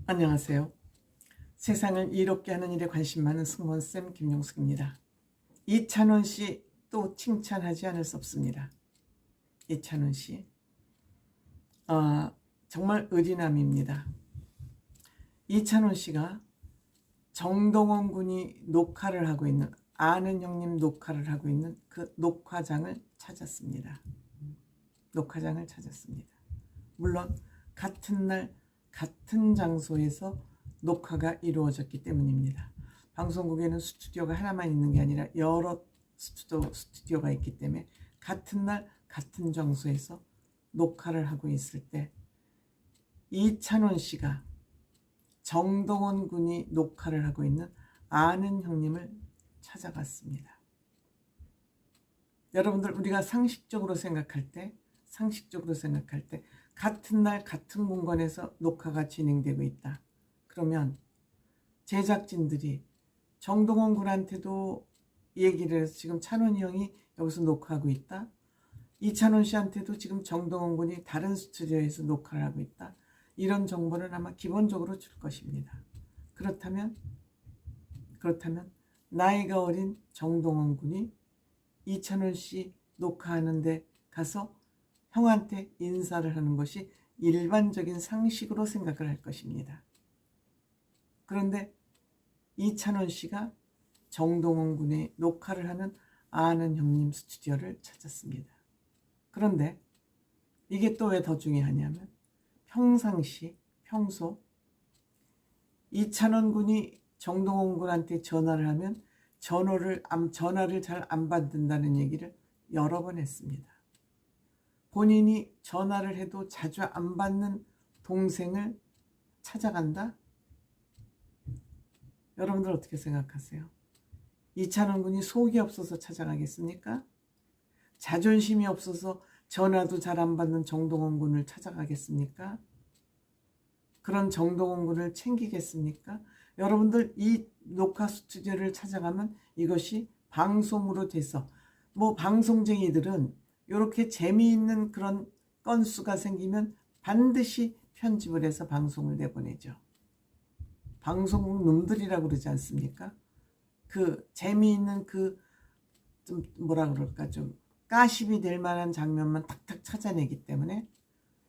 안녕하세요. 세상을 이롭게 하는 일에 관심 많은 승무원쌤 김용숙입니다. 이찬원 씨 또 칭찬하지 않을 수 없습니다. 이찬원 씨 정말 의리남입니다. 이찬원 씨가 정동원 군이 녹화를 하고 있는, 아는 형님 녹화를 하고 있는 그 녹화장을 찾았습니다. 물론 같은 날 같은 장소에서 녹화가 이루어졌기 때문입니다. 방송국에는 스튜디오가 하나만 있는 게 아니라 여러 스튜디오가 있기 때문에 같은 날 같은 장소에서 녹화를 하고 있을 때 이찬원 씨가 정동원 군이 녹화를 하고 있는 아는 형님을 찾아갔습니다. 여러분들, 우리가 상식적으로 생각할 때 같은 날 같은 공간에서 녹화가 진행되고 있다. 그러면 제작진들이 정동원 군한테도 얘기를 해서 지금 찬원이 형이 여기서 녹화하고 있다. 이찬원 씨한테도 지금 정동원 군이 다른 스튜디오에서 녹화를 하고 있다. 이런 정보는 아마 기본적으로 줄 것입니다. 그렇다면 나이가 어린 정동원 군이 이찬원 씨 녹화하는데 가서 형한테 인사를 하는 것이 일반적인 상식으로 생각을 할 것입니다. 그런데 이찬원 씨가 정동원 군의 녹화를 하는 아는 형님 스튜디오를 찾았습니다. 그런데 이게 또 왜 더 중요하냐면 평소 이찬원 군이 정동원 군한테 전화를 하면 전화를 잘 안 받는다는 얘기를 여러 번 했습니다. 본인이 전화를 해도 자주 안 받는 동생을 찾아간다? 여러분들 어떻게 생각하세요? 이찬원 군이 속이 없어서 찾아가겠습니까? 자존심이 없어서 전화도 잘 안 받는 정동원 군을 찾아가겠습니까? 그런 정동원 군을 챙기겠습니까? 여러분들, 이 녹화 스튜디오를 찾아가면 이것이 방송으로 돼서, 방송쟁이들은 이렇게 재미있는 그런 건수가 생기면 반드시 편집을 해서 방송을 내보내죠. 방송국 놈들이라고 그러지 않습니까? 그 재미있는 좀 까십이 될 만한 장면만 탁탁 찾아내기 때문에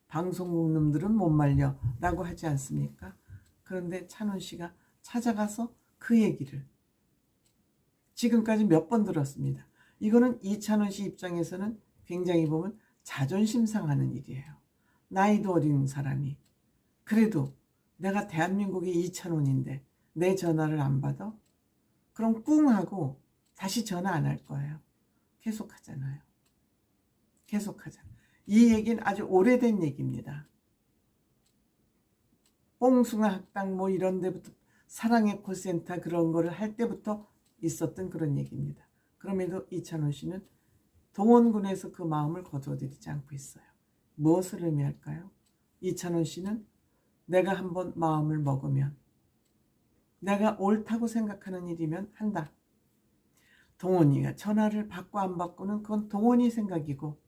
방송국 놈들은 못 말려 라고 하지 않습니까? 그런데 찬원 씨가 찾아가서 그 얘기를 지금까지 몇 번 들었습니다. 이거는 이찬원 씨 입장에서는 굉장히 보면 자존심 상하는 일이에요. 나이도 어린 사람이 그래도 내가 대한민국의 이찬원인데 내 전화를 안 받아? 그럼 꿍 하고 다시 전화 안 할 거예요. 계속하잖아요. 이 얘기는 아주 오래된 얘기입니다. 뽕숭아 학당 이런 데부터 사랑의 콜센터 그런 거를 할 때부터 있었던 그런 얘기입니다. 그럼에도 이찬원 씨는 동원군에서 그 마음을 거두어들이지 않고 있어요. 무엇을 의미할까요? 이찬원 씨는 내가 한번 마음을 먹으면, 내가 옳다고 생각하는 일이면 한다. 동원이가 전화를 받고 안 받고는 그건 동원이 생각이고,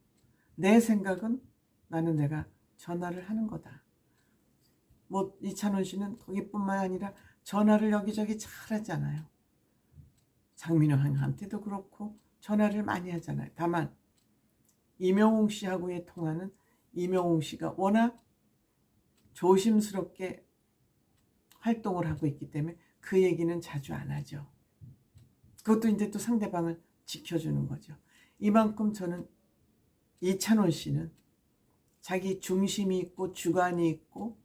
내 생각은 나는 내가 전화를 하는 거다. 이찬원 씨는 거기뿐만 아니라 전화를 여기저기 잘 하잖아요. 장민호 형한테도 그렇고 전화를 많이 하잖아요. 다만 이명웅 씨하고의 통화는 이명웅 씨가 워낙 조심스럽게 활동을 하고 있기 때문에 그 얘기는 자주 안 하죠. 그것도 이제 또 상대방을 지켜주는 거죠. 이만큼 저는 이찬원 씨는 자기 중심이 있고 주관이 있고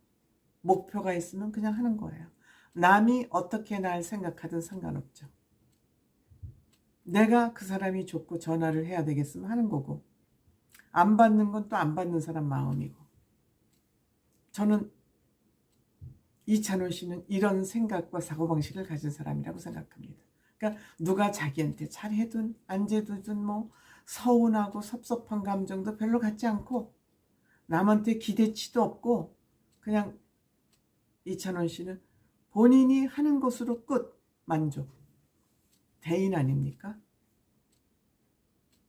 목표가 있으면 그냥 하는 거예요. 남이 어떻게 날 생각하든 상관없죠. 내가 그 사람이 좋고 전화를 해야 되겠으면 하는 거고, 안 받는 건 또 안 받는 사람 마음이고. 저는 이찬원 씨는 이런 생각과 사고방식을 가진 사람이라고 생각합니다. 그러니까 누가 자기한테 잘해든 안 해두든 서운하고 섭섭한 감정도 별로 갖지 않고 남한테 기대치도 없고, 그냥 이찬원 씨는 본인이 하는 것으로 끝 만족. 대인 아닙니까?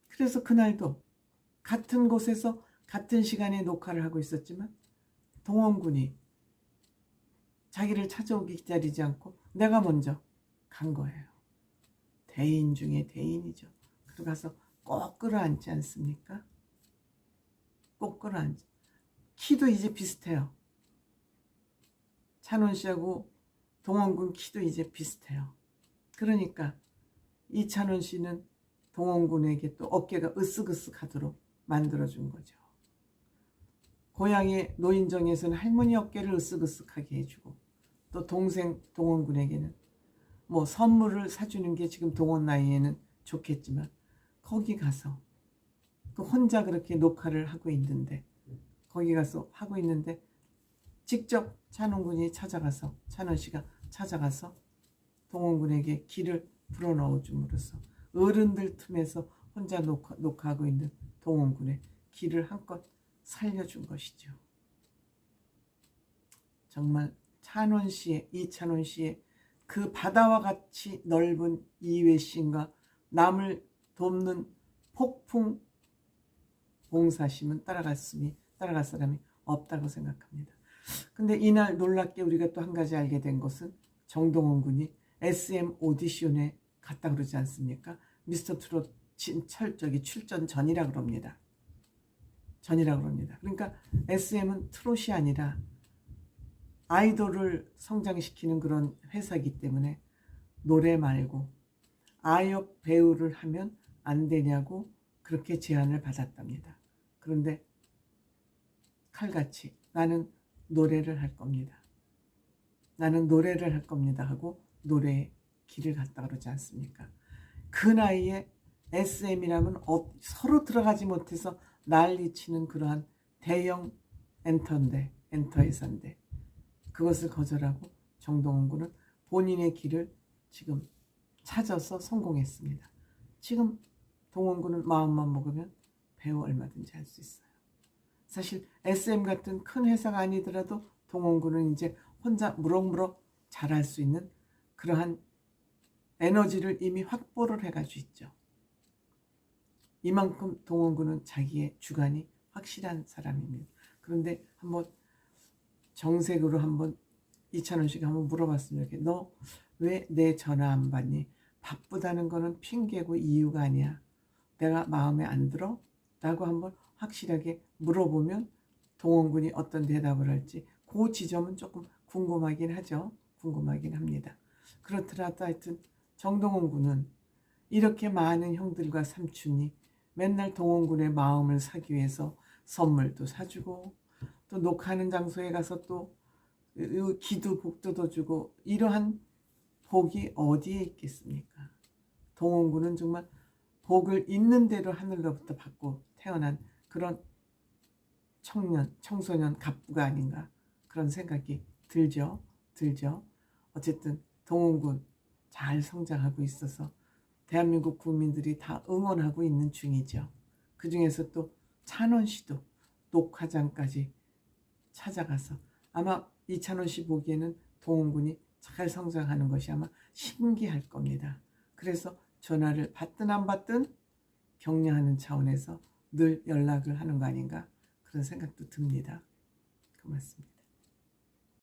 그래서 그날도 같은 곳에서 같은 시간에 녹화를 하고 있었지만 동원군이 자기를 찾아오기 기다리지 않고 내가 먼저 간 거예요. 대인 중에 대인이죠. 그리고 가서 꼭 끌어안지 않습니까? 꼭 끌어안지. 키도 이제 비슷해요. 찬원 씨하고 동원군 키도 이제 비슷해요. 그러니까 이찬원 씨는 동원군에게 또 어깨가 으쓱으쓱하도록 만들어준 거죠. 고향의 노인정에서는 할머니 어깨를 으쓱으쓱하게 해주고, 또 동생 동원군에게는 뭐 선물을 사주는 게 지금 동원 나이에는 좋겠지만, 거기 가서 그 혼자 그렇게 녹화를 하고 있는데, 거기 가서 하고 있는데 직접 찬원군이 찾아가서, 찬원 씨가 찾아가서 동원군에게 길을 불어넣어 줌으로써 어른들 틈에서 혼자 녹화하고 있는 동원군의 길을 한껏 살려준 것이죠. 정말 찬원 씨의, 이찬원 씨의 그 바다와 같이 넓은 이외심과 남을 돕는 폭풍 봉사심은 따라갈 사람이 없다고 생각합니다. 근데 이날 놀랍게 우리가 또 한 가지 알게 된 것은 정동원 군이 SM 오디션에 갔다 그러지 않습니까? 미스터 트롯 출전 전이라 그럽니다. 그러니까 SM은 트롯이 아니라 아이돌을 성장시키는 그런 회사이기 때문에 노래 말고 아역 배우를 하면 안 되냐고 그렇게 제안을 받았답니다. 그런데 칼같이 나는 노래를 할 겁니다. 하고 노래의 길을 갔다 그러지 않습니까? 그 나이에 SM이라면 서로 들어가지 못해서 난리치는 그러한 대형 엔터 회사인데 그것을 거절하고 정동원 군은 본인의 길을 지금 찾아서 성공했습니다. 지금 동원 군은 마음만 먹으면 배우 얼마든지 할 수 있어요. 사실 SM 같은 큰 회사가 아니더라도 동원 군은 이제 혼자 무럭무럭 잘할 수 있는 그러한 에너지를 이미 확보를 해가지고 있죠. 이만큼 동원 군은 자기의 주관이 확실한 사람입니다. 그런데 한번 정색으로 한번 이찬원 씨가 한번 물어봤으면 너 왜 내 전화 안 받니? 바쁘다는 거는 핑계고 이유가 아니야. 내가 마음에 안 들어? 라고 한번 확실하게 물어보면 동원 군이 어떤 대답을 할지 그 지점은 조금 궁금하긴 합니다. 그렇더라도 하여튼 정동원 군은 이렇게 많은 형들과 삼촌이 맨날 동원 군의 마음을 사기 위해서 선물도 사주고 또 녹화하는 장소에 가서 또 기도 복도 주고 이러한 복이 어디에 있겠습니까? 동원 군은 정말 복을 있는 대로 하늘로부터 받고 태어난 그런 청소년 갑부가 아닌가 그런 생각이 들죠. 어쨌든 동원 군 잘 성장하고 있어서 대한민국 국민들이 다 응원하고 있는 중이죠. 그 중에서 또 찬원 씨도 녹화장까지 찾아가서 아마 이찬원 씨 보기에는 동원 군이 잘 성장하는 것이 아마 신기할 겁니다. 그래서 전화를 받든 안 받든 격려하는 차원에서 늘 연락을 하는 거 아닌가 그런 생각도 듭니다. 고맙습니다.